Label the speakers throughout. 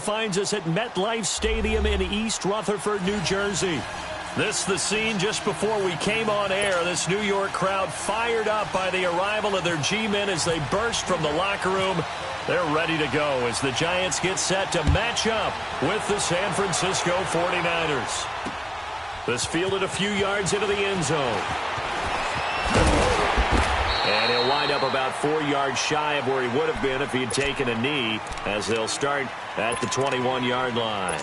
Speaker 1: finds us at MetLife Stadium in East Rutherford, New Jersey. This the scene just before we came on air. This New York crowd fired up by the arrival of their G-men as they burst from the locker room. They're ready to go as the Giants get set to match up with the San Francisco 49ers. This fielded a few yards into the end zone. And he'll wind up about 4 yards shy of where he would have been if he had taken a knee, as they'll start at the 21-yard line.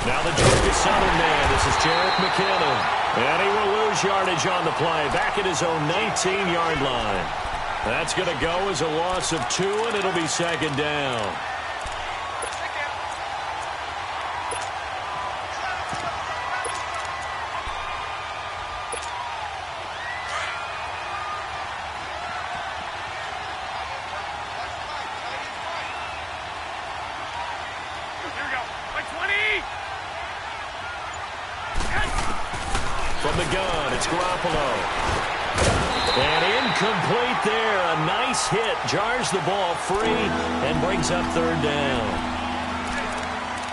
Speaker 1: Now the Georgia Southern man, this is Jerick McKinnon. And he will lose yardage on the play, back at his own 19-yard line. That's going to go as a loss of 2, and it'll be second down. From the gun, it's Garoppolo. And incomplete there. A nice hit. Jars the ball free and brings up third down.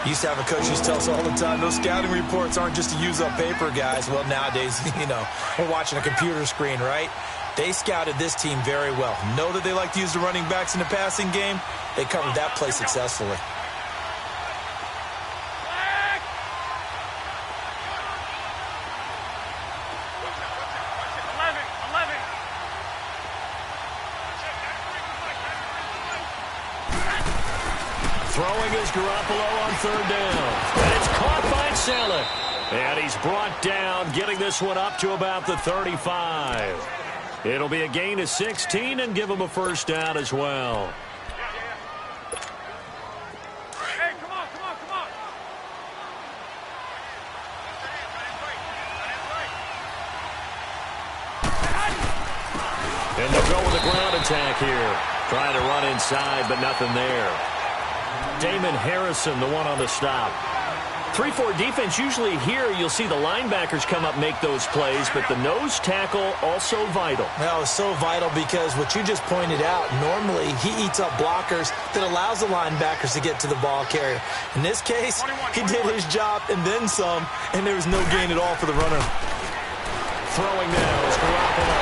Speaker 2: Used to have a coach who used to tell us all the time, those scouting reports aren't just to use up paper, guys. Well, nowadays, we're watching a computer screen, right? They scouted this team very well. Know that they like to use the running backs in the passing game. They covered that play successfully.
Speaker 1: Throwing is Garoppolo on third down. And it's caught by Saleh. And he's brought down, getting this one up to about the 35. It'll be a gain of 16 and give him a first down as well.
Speaker 3: Hey, come on.
Speaker 1: And they'll go with a ground attack here. Trying to run inside, but nothing there. Damon Harrison, the one on the stop. 3-4 defense, usually here you'll see the linebackers come up make those plays, but the nose tackle also vital.
Speaker 2: Well, it's so vital because what you just pointed out, normally he eats up blockers that allows the linebackers to get to the ball carrier. In this case, he did his job and then some, and there was no gain at all for the runner.
Speaker 1: Throwing now is Garoppolo.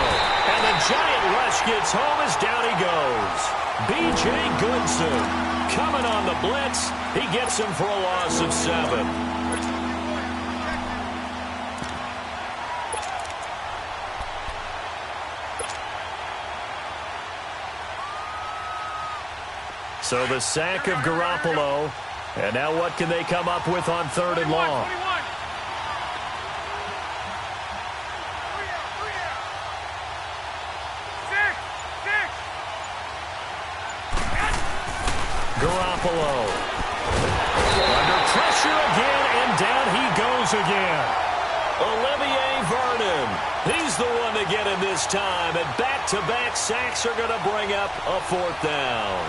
Speaker 1: And the giant rush gets home as down he goes. B.J. Goodson coming on the blitz. He gets him for a loss of 7. So the sack of Garoppolo. And now what can they come up with on third and long? Garoppolo. Under pressure again, and down he goes again. Olivier Vernon. He's the one to get him this time, and back-to-back sacks are going to bring up a fourth down.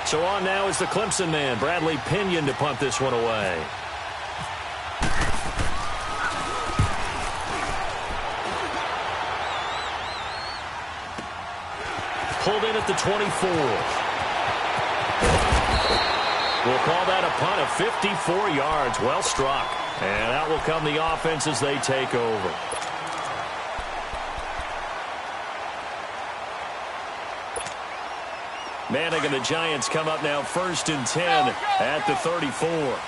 Speaker 1: So on now is the Clemson man, Bradley Pinion, to punt this one away. Pulled in at the 24. We'll call that a punt of 54 yards. Well struck. And out will come the offense as they take over. Manning and the Giants come up now 1st and 10 at the 34.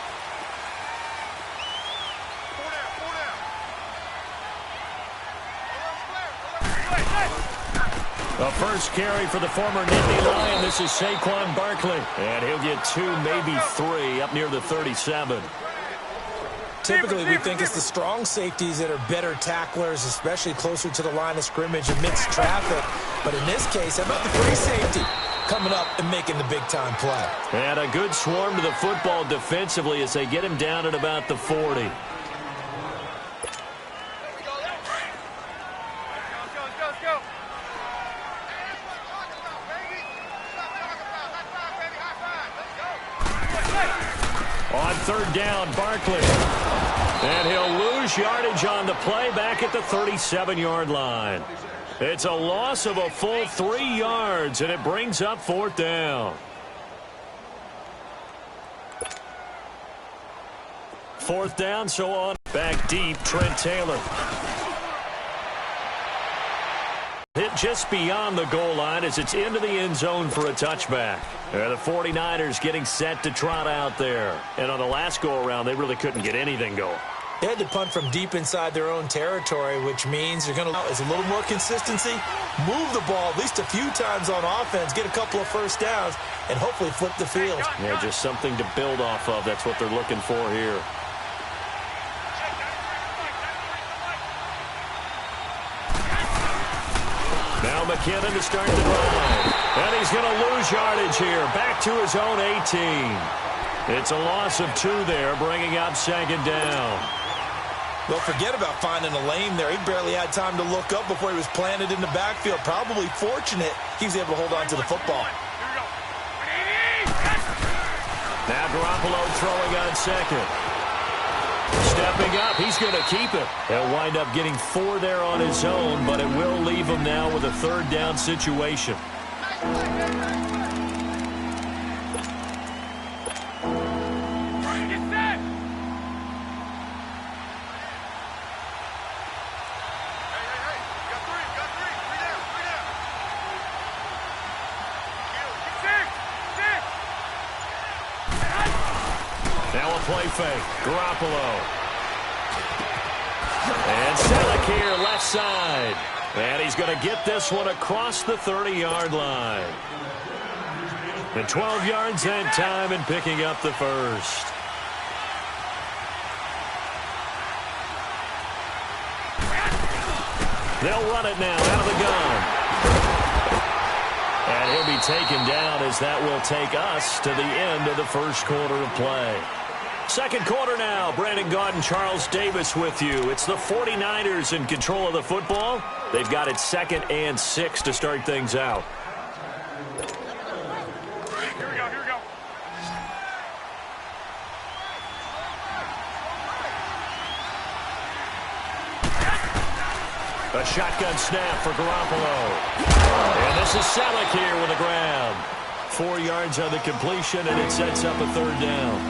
Speaker 1: The first carry for the former Nittany Lion. This is Saquon Barkley. And he'll get 2, maybe 3 up near the 37.
Speaker 2: Typically, we think it's the strong safeties that are better tacklers, especially closer to the line of scrimmage amidst traffic. But in this case, how about the free safety coming up and making the big-time play?
Speaker 1: And a good swarm to the football defensively as they get him down at about the 40. third down, Barkley. And he'll lose yardage on the play back at the 37-yard line. It's a loss of a full 3 yards, and it brings up fourth down. Fourth down, so on. Back deep, Trent Taylor. Hit just beyond the goal line as it's into the end zone for a touchback. The 49ers getting set to trot out there. And on the last go-around, they really couldn't get anything going.
Speaker 2: They had to punt from deep inside their own territory, which means you're going to is a little more consistency, move the ball at least a few times on offense, get a couple of first downs, and hopefully flip the field.
Speaker 1: Yeah, just something to build off of. That's what they're looking for here. Now McKinnon to start the drive. And he's going to lose yardage here. Back to his own 18. It's a loss of 2 there, bringing up second down.
Speaker 2: Well, forget about finding a lane there. He barely had time to look up before he was planted in the backfield. Probably fortunate he was able to hold on to the football.
Speaker 1: Now Garoppolo throwing on second. Stepping up, he's going to keep it. He'll wind up getting 4 there on his own, but it will leave him now with a third down situation.
Speaker 3: Now
Speaker 1: a play fake. Garoppolo. And Selleck here, left side. And he's going to get this one across the 30-yard line. And 12 yards that time and picking up the first. They'll run it now out of the gun. And he'll be taken down as that will take us to the end of the first quarter of play. Second quarter now. Brandon Gaudin, Charles Davis with you. It's the 49ers in control of the football. They've got it 2nd and 6 to start things out.
Speaker 3: Here we go.
Speaker 1: A shotgun snap for Garoppolo. And this is Selleck here with the grab. 4 yards on the completion, and it sets up a third down.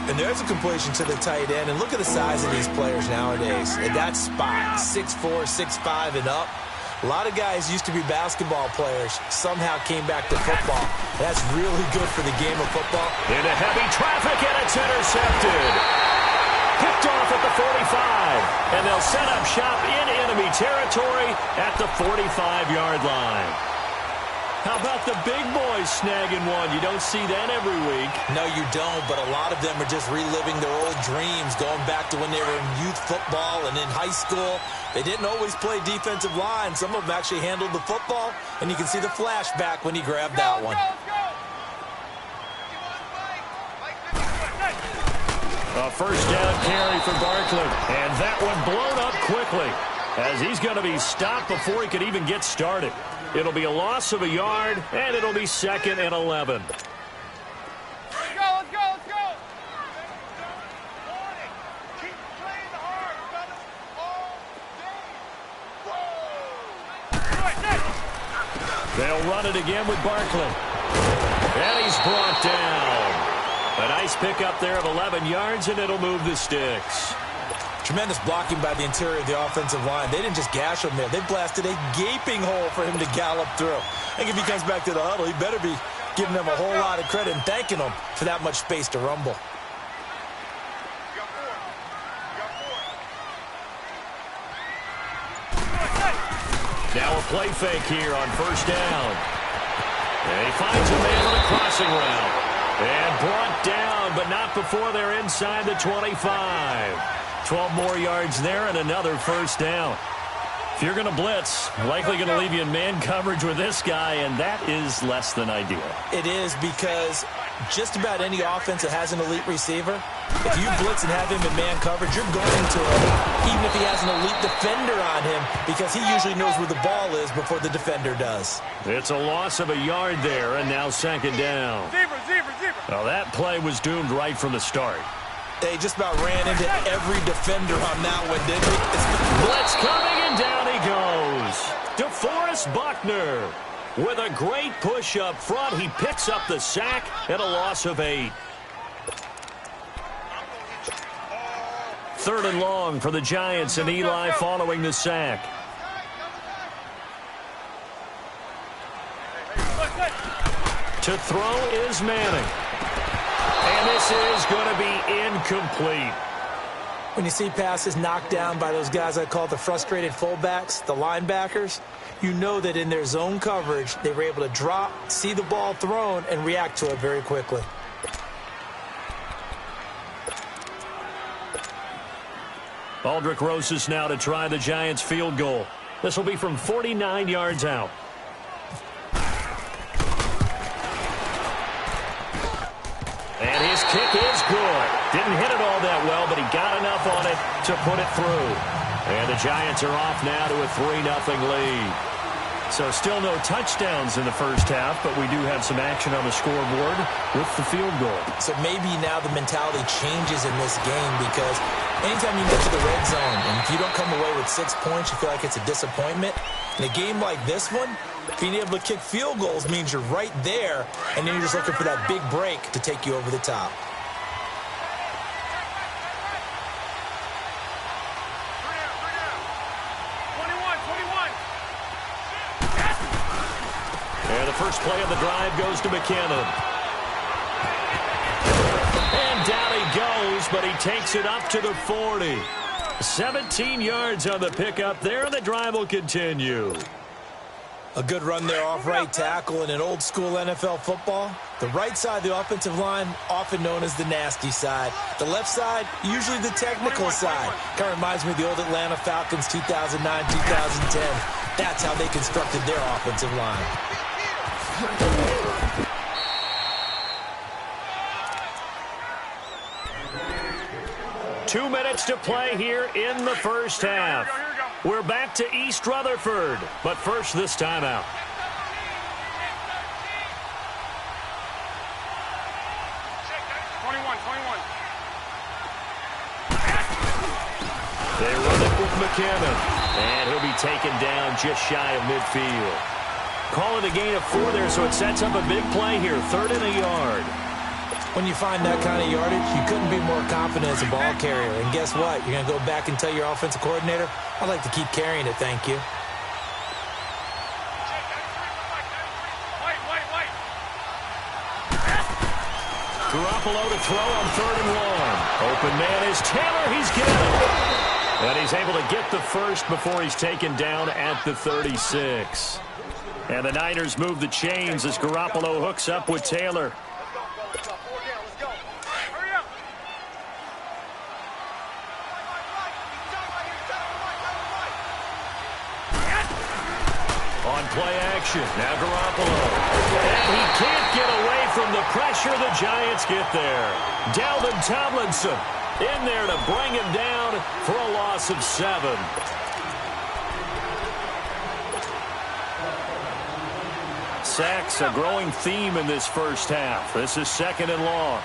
Speaker 2: And there's a completion to the tight end. And look at the size of these players nowadays. At that spot, 6'4", 6'5", and up. A lot of guys used to be basketball players. Somehow came back to football. That's really good for the game of football.
Speaker 1: Into heavy traffic, and it's intercepted. Picked off at the 45. And they'll set up shop in enemy territory at the 45-yard line. How about the big boys snagging one? You don't see that every week.
Speaker 2: No, you don't, but a lot of them are just reliving their old dreams, going back to when they were in youth football and in high school. They didn't always play defensive line. Some of them actually handled the football, and you can see the flashback when he grabbed that one.
Speaker 1: A first down carry for Barkley, and that one blown up quickly as he's going to be stopped before he could even get started. It'll be a loss of a yard, and it'll be 2nd and 11.
Speaker 3: Let's go. Keep playing hard, brother. All day.
Speaker 1: They'll run it again with Barkley. And he's brought down. A nice pickup there of 11 yards, and it'll move the sticks.
Speaker 2: Tremendous blocking by the interior of the offensive line. They didn't just gash him there. They blasted a gaping hole for him to gallop through. I think if he comes back to the huddle, he better be giving them a whole lot of credit and thanking them for that much space to rumble.
Speaker 1: Now a play fake here on first down. And he finds a man on a crossing route. And brought down, but not before they're inside the 25. 12 more yards there and another first down. If you're going to blitz, likely going to leave you in man coverage with this guy, and that is less than ideal.
Speaker 2: It is, because just about any offense that has an elite receiver, if you blitz and have him in man coverage, you're going to him, even if he has an elite defender on him, because he usually knows where the ball is before the defender does.
Speaker 1: It's a loss of a yard there, and now second down.
Speaker 3: Zebra.
Speaker 1: Well, that play was doomed right from the start.
Speaker 2: They just about ran into every defender on that one, didn't they?
Speaker 1: Blitz coming, and down he goes. DeForest Buckner with a great push up front. He picks up the sack and a loss of 8. 3rd and long for the Giants, and Eli following the sack. To throw is Manning. And this is going to be incomplete.
Speaker 2: When you see passes knocked down by those guys I call the frustrated fullbacks, the linebackers, you know that in their zone coverage, they were able to drop, see the ball thrown, and react to it very quickly.
Speaker 1: Aldrick Rosas now to try the Giants field goal. This will be from 49 yards out. And his kick is good. Didn't hit it all that well, but he got enough on it to put it through. And the Giants are off now to a 3-0 lead. So still no touchdowns in the first half, but we do have some action on the scoreboard with the field goal.
Speaker 2: So maybe now the mentality changes in this game, because anytime you get to the red zone, and if you don't come away with 6 points, you feel like it's a disappointment. In a game like this one, being able to kick field goals means you're right there, and then you're just looking for that big break to take you over the top.
Speaker 1: And the first play of the drive goes to McKinnon. And down he goes, but he takes it up to the 40. 17 yards on the pickup there, and the drive will continue.
Speaker 2: A good run there off right tackle. In an old school NFL football, the right side of the offensive line, often known as the nasty side. The left side, usually the technical side. Kind of reminds me of the old Atlanta Falcons 2009, 2010. That's how they constructed their offensive line.
Speaker 1: 2 minutes to play here in the first half. We're back to East Rutherford, but first this timeout. They run it with McKinnon, and he'll be taken down just shy of midfield. Call it a gain of 4 there, so it sets up a big play here, 3rd and a yard.
Speaker 2: When you find that kind of yardage, you couldn't be more confident as a ball carrier. And guess what? You're going to go back and tell your offensive coordinator, I'd like to keep carrying it, thank you.
Speaker 1: Garoppolo to throw on 3rd and 1. Open man is Taylor. He's getting it. And he's able to get the first before he's taken down at the 36. And the Niners move the chains as Garoppolo hooks up with Taylor. On play action, now Garoppolo. And he can't get away from the pressure. The Giants get there. Dalvin Tomlinson in there to bring him down for a loss of 7. Sacks, a growing theme in this first half. This is 2nd and long.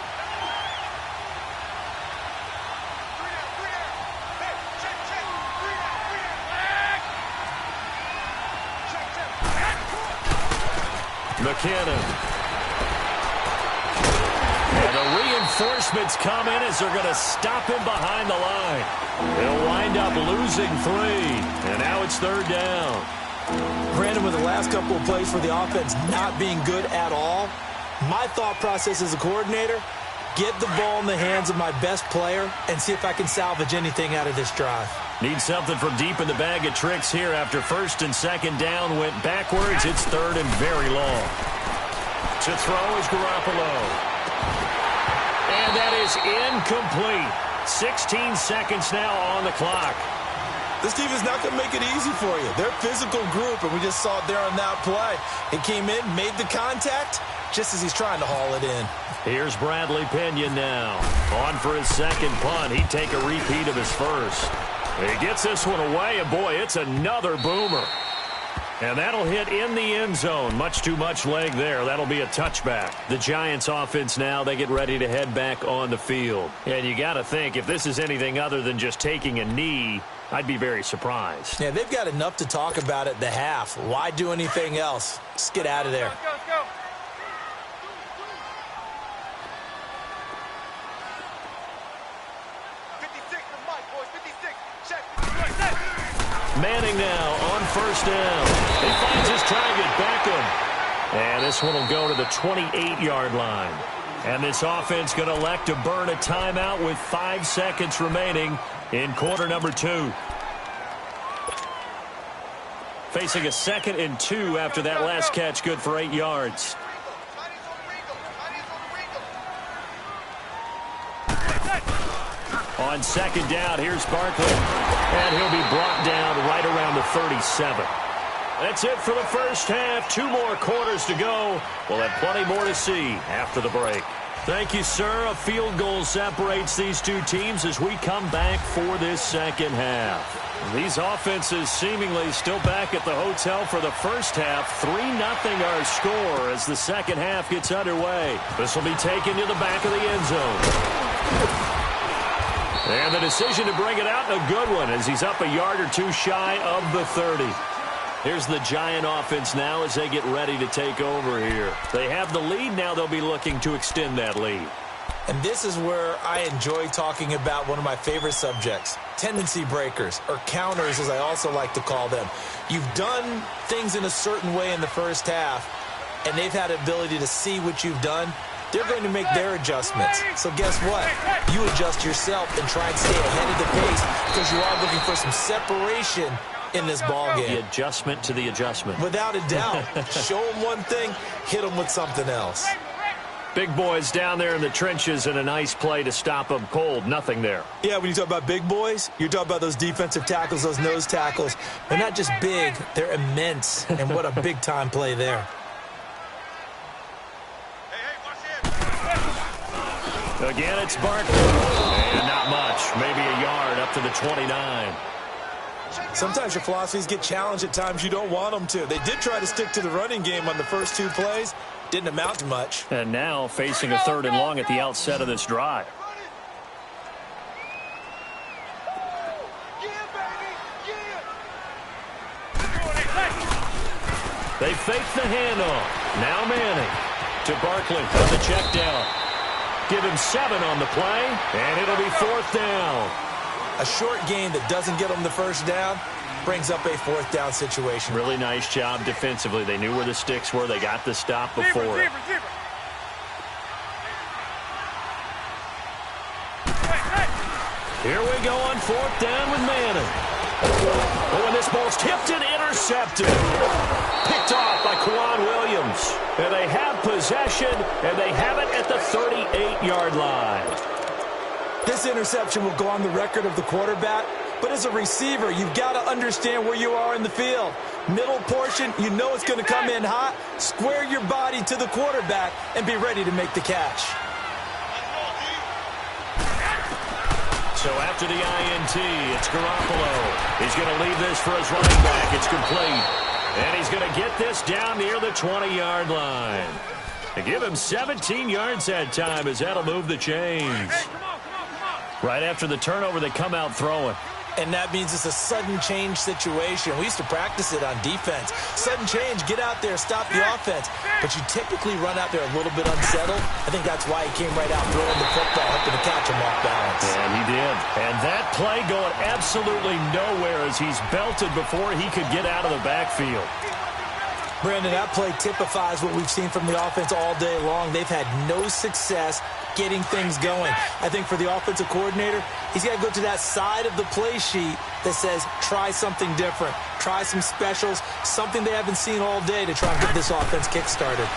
Speaker 1: McKinnon. And the reinforcements come in as they're going to stop him behind the line. He'll wind up losing 3. And now it's 3rd down.
Speaker 2: Brandon, with the last couple of plays for the offense not being good at all, my thought process as a coordinator, get the ball in the hands of my best player and see if I can salvage anything out of this drive.
Speaker 1: Need something from deep in the bag of tricks here after 1st and 2nd down went backwards. It's 3rd and very long. To throw is Garoppolo. And that is incomplete. 16 seconds now on the clock.
Speaker 2: This team is not going to make it easy for you. They're a physical group, and we just saw it there on that play. It came in, made the contact, just as he's trying to haul it in.
Speaker 1: Here's Bradley Pinion now. On for his 2nd punt. He'd take a repeat of his first. He gets this one away, and boy, it's another boomer. And that'll hit in the end zone. Much too much leg there. That'll be a touchback. The Giants offense now, they get ready to head back on the field. And you got to think, if this is anything other than just taking a knee, I'd be very surprised.
Speaker 2: Yeah, they've got enough to talk about at the half. Why do anything else? Just get out of there.
Speaker 3: Let's go, let's go.
Speaker 1: Manning now on first down. He finds his target, Beckham. And this one will go to the 28-yard line. And this offense going to elect to burn a timeout with 5 seconds remaining in quarter number 2. Facing a 2nd and 2 after that last catch, good for 8 yards. On second down, here's Barkley. And he'll be brought down right around the 37. That's it for the first half. 2 more quarters to go. We'll have plenty more to see after the break. Thank you, sir. A field goal separates these two teams as we come back for this second half. These offenses seemingly still back at the hotel for the first half. 3-0 our score as the second half gets underway. This will be taken to the back of the end zone. And the decision to bring it out, a good one, as he's up a yard or 2 shy of the 30. Here's the Giant offense now as they get ready to take over here. They have the lead. Now they'll be looking to extend that lead.
Speaker 2: And this is where I enjoy talking about one of my favorite subjects, tendency breakers, or counters as I also like to call them. You've done things in a certain way in the first half, and they've had the ability to see what you've done. They're going to make their adjustments. So guess what? You adjust yourself and try and stay ahead of the pace because you are looking for some separation in this ball game.
Speaker 1: The adjustment to the adjustment.
Speaker 2: Without a doubt. Show them one thing, hit them with something else.
Speaker 1: Big boys down there in the trenches and a nice play to stop them cold. Nothing there.
Speaker 2: Yeah, when you talk about big boys, you're talking about those defensive tackles, those nose tackles. They're not just big, they're immense. And what a big-time play there.
Speaker 1: Again, it's Barkley. And not much. Maybe a yard up to the 29.
Speaker 2: Sometimes your philosophies get challenged at times you don't want them to. They did try to stick to the running game on the first 2 plays. Didn't amount to much.
Speaker 1: And now facing a 3rd and long at the outset of this drive. They fake the handoff. Now Manning to Barkley on the check down. Give him 7 on the play, and it'll be 4th down.
Speaker 2: A short gain that doesn't get them the first down brings up a 4th down situation.
Speaker 1: Really nice job defensively. They knew where the sticks were. They got the stop before it. Here we go on 4th down with Manning. Oh, and this ball's tipped and intercepted. Picked off by Quan Williams. And they have possession, and they have it at the 38-yard line.
Speaker 2: This interception will go on the record of the quarterback, but as a receiver, you've got to understand where you are in the field. Middle portion, you know it's going to come in hot. Square your body to the quarterback and be ready to make the catch.
Speaker 1: So after the INT, it's Garoppolo. He's going to leave this for his running back. It's complete. And he's going to get this down near the 20-yard line. They give him 17 yards that time as that'll move the chains. Right after the turnover, they come out throwing.
Speaker 2: And that means it's a sudden change situation. We used to practice it on defense. Sudden change, get out there, stop the offense. But you typically run out there a little bit unsettled. I think that's why he came right out throwing the football, hoping to catch him off balance.
Speaker 1: And he did. And that play going absolutely nowhere as he's belted before he could get out of the backfield.
Speaker 2: Brandon, that play typifies what we've seen from the offense all day long. They've had no success getting things going. I think for the offensive coordinator, he's got to go to that side of the play sheet that says try something different, try some specials, something they haven't seen all day to try and get this offense kick-started.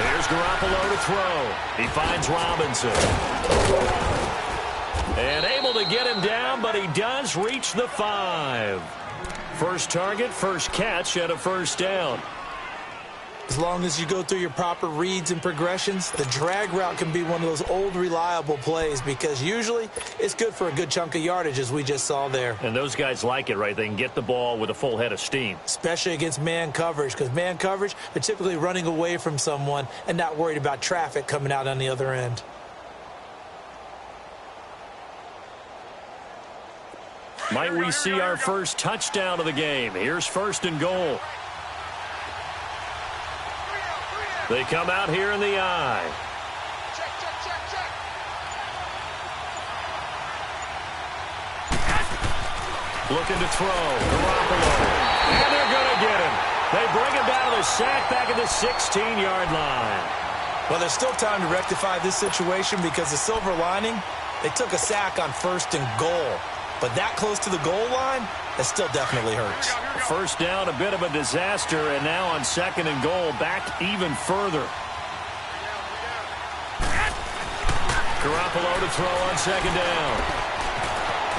Speaker 1: Here's Garoppolo to throw. He finds Robinson. And able to get him down, but he does reach the 5. First target, first catch, and a first down.
Speaker 2: As long as you go through your proper reads and progressions, the drag route can be one of those old reliable plays because usually it's good for a good chunk of yardage, as we just saw there.
Speaker 1: And those guys like it, right? They can get the ball with a full head of steam.
Speaker 2: Especially against man coverage, because man coverage, they're typically running away from someone and not worried about traffic coming out on the other end.
Speaker 1: Might we see our first touchdown of the game? Here's 1st and goal. They come out here in the eye.
Speaker 3: Check, check, check, check.
Speaker 1: Looking to throw. Garoppolo. And they're going to get him. They bring him down to the sack back at the 16-yard line.
Speaker 2: Well, there's still time to rectify this situation because the silver lining, they took a sack on 1st and goal. But that close to the goal line, that still definitely hurts.
Speaker 1: First down, a bit of a disaster, and now on 2nd and goal, back even further. Garoppolo to throw on 2nd down.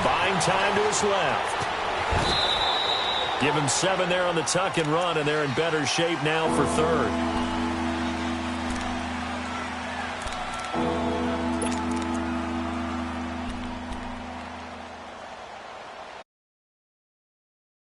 Speaker 1: Buying time to his left. Give him 7 there on the tuck and run, and they're in better shape now for 3rd.